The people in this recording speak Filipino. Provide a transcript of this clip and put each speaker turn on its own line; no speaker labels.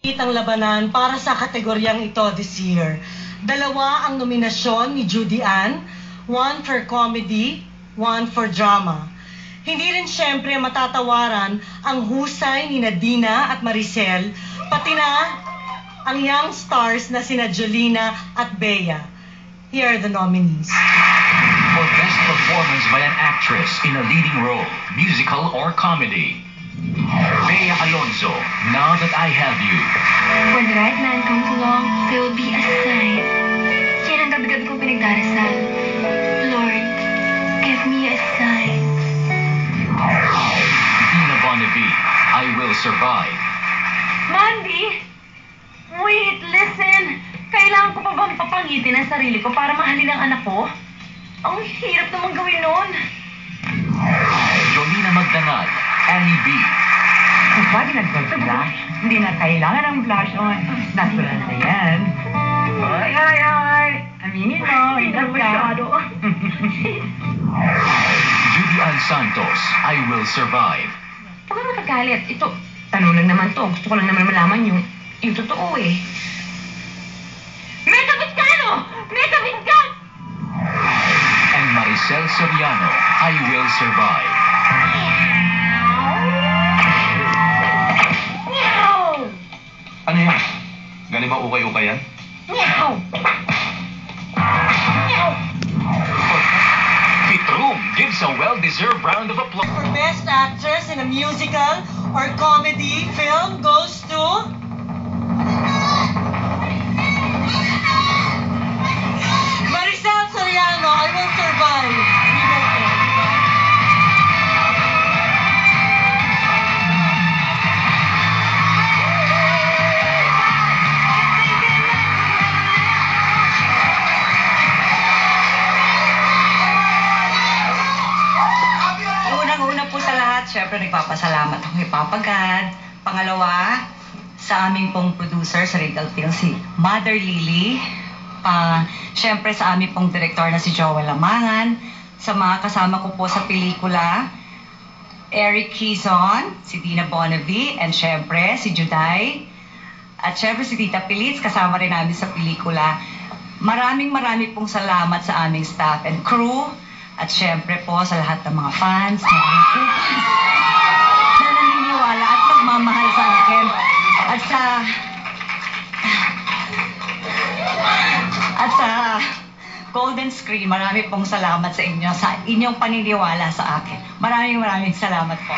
Itang labanan para sa kategoryang ito this year. Dalawa ang nominasyon ni Judy Ann, one for comedy, one for drama. Hindi rin siyempre matatawaran ang husay ni Nadina at Maricel, pati na ang young stars na sina Jolina at Bea. Here are the nominees.
For Best Performance by an Actress in a Leading Role, Musical or Comedy. Bea Alonzo, Now That I Have You.
When the right man comes along, there will be a sign. Yan ang gabi-gabi kong pinagdarasal. Lord, give me a sign.
Dina Bonnevie, I Will Survive.
Mandy! Wait, listen! Kailangan ko pa bang papangitin ang sarili ko para mahalin ang anak ko? Ang hirap naman gawin nun.
Jolina Magdangal, Annie B.
Kung pwede nag-blush, hindi na kailangan ng blush on. Natural na yan. Ay! Aminin mo, ingat ka.
Judy Ann Santos, I Will Survive.
Huwag ka magagalit. Ito, tanong lang naman to. Gusto ko lang naman malaman yung totoo eh. May kabit ka, no? May kabit ka!
And Maricel Soriano, I Will Survive.
Meow!
Ano yan? Galing ba ukay-ukay yan?
Meow! Meow!
Pitrum gives a well-deserved round of applause.
For Best Actress in a Musical or Comedy Film goes to Maricel Soriano, I Will Survive.
Unang-una po sa lahat, syempre nagpapasalamat ako kay Papa God. Pangalawa, sa aming pong producer sa Regal Films, si Mother Lily. Syempre sa aming pong director na si Joel Lamangan. Sa mga kasama ko po sa pelikula, Eric Quezon, si Dina Bonnevie, and syempre si Juday. At syempre si Tita Pilitz, kasama rin namin sa pelikula. Maraming pong salamat sa aming staff and crew. At syempre po sa lahat ng mga fans na naniniwala at magmamahal sa akin. At sa Golden Screen, marami pong salamat sa inyo, sa inyong paniniwala sa akin. Maraming salamat po.